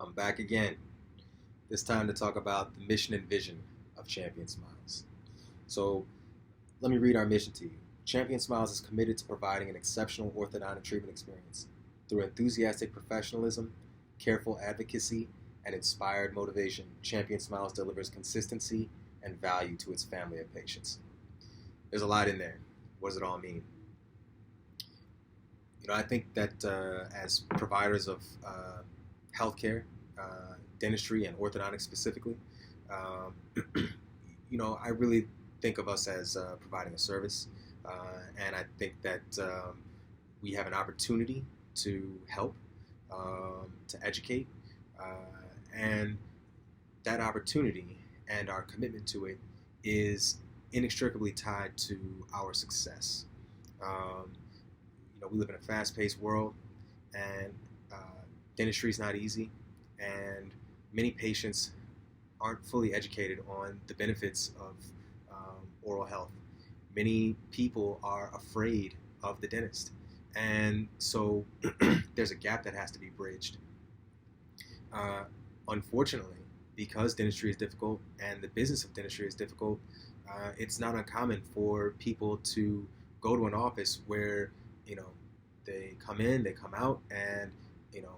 I'm back again, this time to talk about the mission and vision of Champion Smiles. So, let me read our mission to you. Champion Smiles is committed to providing an exceptional orthodontic treatment experience. Through enthusiastic professionalism, careful advocacy, and inspired motivation, Champion Smiles delivers consistency and value to its family of patients. There's a lot in there. What does it all mean? I think that as providers of healthcare, dentistry, and orthodontics specifically, um, I really think of us as providing a service, and I think that we have an opportunity to help, to educate, and that opportunity and our commitment to it is inextricably tied to our success. Um, we live in a fast-paced world, and dentistry is not easy, and many patients aren't fully educated on the benefits of oral health. Many people are afraid of the dentist, and so there's a gap that has to be bridged. Uh, Unfortunately, because dentistry is difficult and the business of dentistry is difficult, it's not uncommon for people to go to an office where you know they come in, they come out, and you know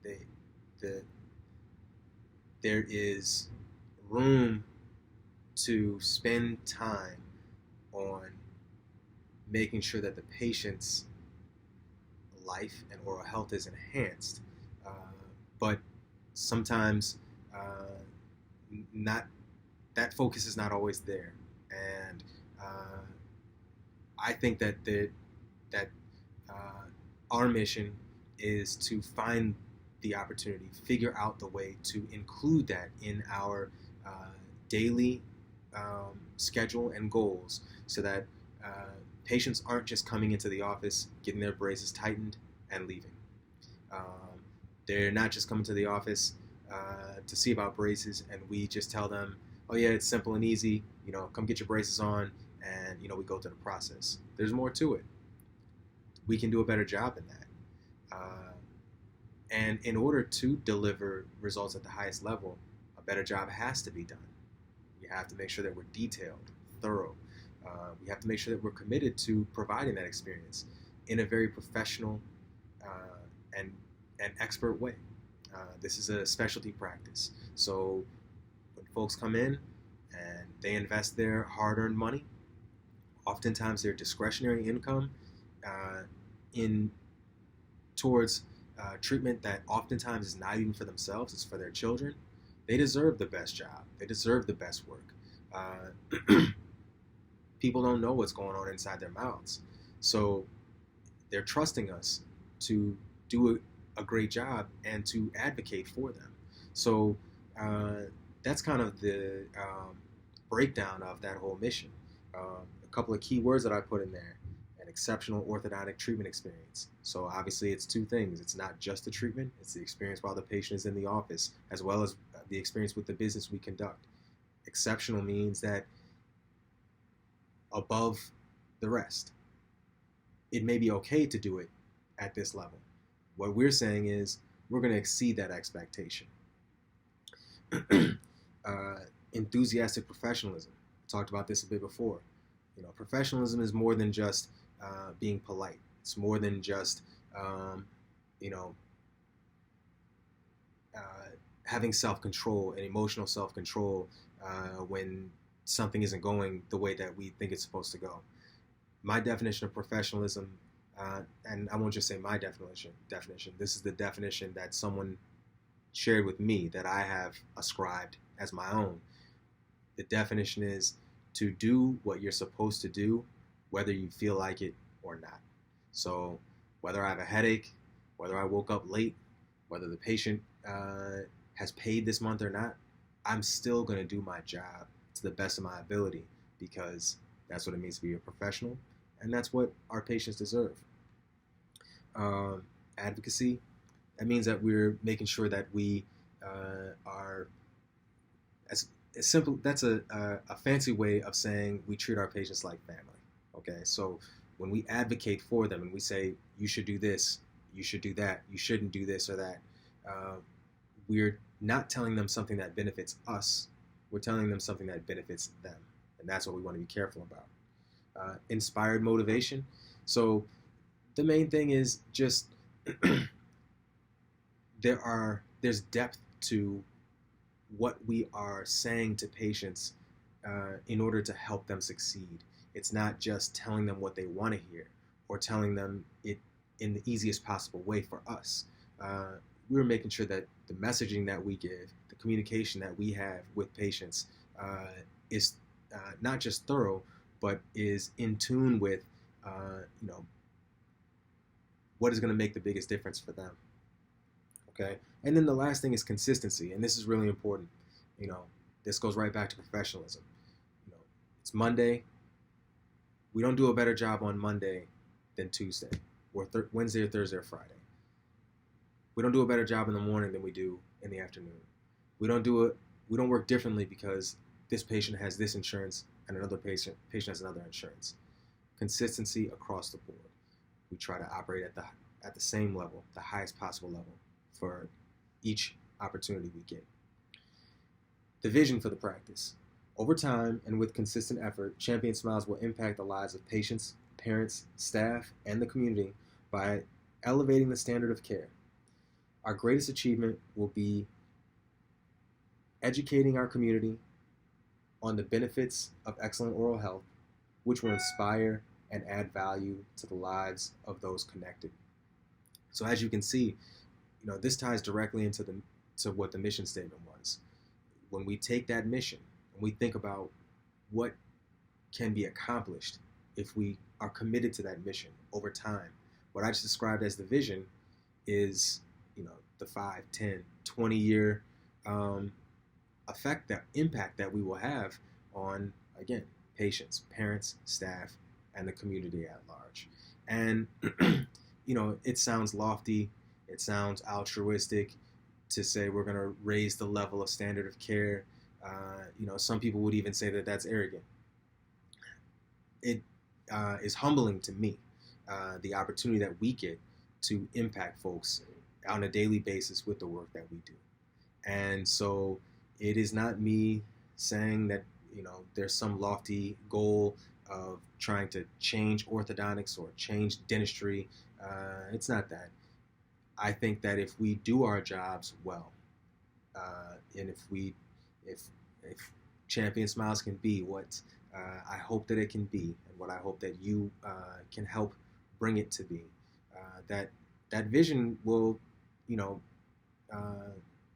they the there is room to spend time on making sure that the patient's life and oral health is enhanced, uh, but sometimes not that focus is not always there, and I think that our mission is to find the opportunity, figure out the way to include that in our uh, daily schedule and goals, so that uh, patients aren't just coming into the office, getting their braces tightened, and leaving. Um, they're not just coming to the office to see about braces, and we just tell them, "Oh yeah, it's simple and easy. Come get your braces on," and we go through the process. There's more to it. We can do a better job than that. And in order to deliver results at the highest level, a better job has to be done. We have to make sure that we're detailed, thorough. We have to make sure that we're committed to providing that experience in a very professional uh, and expert way. This is a specialty practice. So when folks come in and they invest their hard-earned money, oftentimes their discretionary income uh, in towards treatment that oftentimes is not even for themselves, it's for their children, they deserve the best job. They deserve the best work. People don't know what's going on inside their mouths. So they're trusting us to do a great job and to advocate for them. So that's kind of the breakdown of that whole mission. A couple of key words that I put in there: an exceptional orthodontic treatment experience. So obviously it's two things. It's not just the treatment, it's the experience while the patient is in the office, as well as the experience with the business we conduct. Exceptional means that above the rest. It may be okay to do it at this level. What we're saying is we're going to exceed that expectation. Enthusiastic professionalism. I talked about this a bit before. Professionalism is more than just being polite. It's more than just you know uh, having self-control and emotional self-control when something isn't going the way that we think it's supposed to go. My definition of professionalism, and I won't just say my definition. This is the definition that someone shared with me that I have ascribed as my own. The definition is to do what you're supposed to do, whether you feel like it or not. So whether I have a headache, whether I woke up late, whether the patient has paid this month or not, I'm still going to do my job to the best of my ability, because that's what it means to be a professional, and that's what our patients deserve. Advocacy, that means that we're making sure that we are as simple. That's a fancy way of saying we treat our patients like family. Okay, so when we advocate for them and we say you should do this, you should do that, you shouldn't do this or that, we're not telling them something that benefits us. We're telling them something that benefits them. And that's what we want to be careful about. Inspired motivation. So the main thing is just there's depth to what we are saying to patients in order to help them succeed. It's not just telling them what they want to hear or telling them it in the easiest possible way for us. We're making sure that the messaging that we give, the communication that we have with patients is not just thorough, but is in tune with, what is going to make the biggest difference for them. Okay, and then the last thing is consistency, and this is really important. This goes right back to professionalism. It's Monday. We don't do a better job on Monday than Tuesday, or Wednesday, or Thursday, or Friday. We don't do a better job in the morning than we do in the afternoon. We don't work differently because this patient has this insurance and another patient has another insurance. Consistency across the board. We try to operate at the same level, the highest possible level for each opportunity we get. The vision for the practice. Over time and with consistent effort, Champion Smiles will impact the lives of patients, parents, staff, and the community by elevating the standard of care. Our greatest achievement will be educating our community on the benefits of excellent oral health, which will inspire and add value to the lives of those connected. So as you can see, this ties directly into what the mission statement was. When we take that mission and we think about what can be accomplished if we are committed to that mission over time, what I just described as the vision is, the 5, 10, 20-year impact that we will have on, again, patients, parents, staff, and the community at large. And, it sounds lofty, it sounds altruistic to say we're going to raise the level of standard of care. Some people would even say that that's arrogant. It is humbling to me, the opportunity that we get to impact folks on a daily basis with the work that we do. And so it is not me saying that, there's some lofty goal of trying to change orthodontics or change dentistry. It's not that. I think that if we do our jobs well, and if Champion Smiles can be what I hope that it can be, and what I hope that you can help bring it to be, that vision will,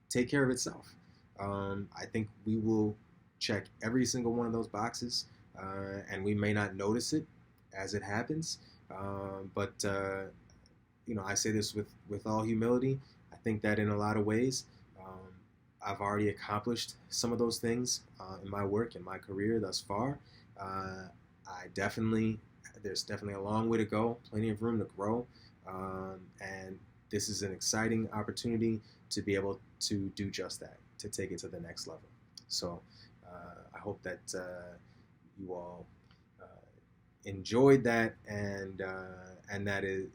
take care of itself. I think we will check every single one of those boxes, and we may not notice it as it happens, but I say this with all humility. I think that in a lot of ways, I've already accomplished some of those things in my work, in my career thus far. There's definitely a long way to go, plenty of room to grow, and this is an exciting opportunity to be able to do just that, to take it to the next level. So I hope that you all enjoyed that, and that it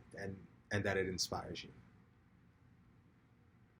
inspires you.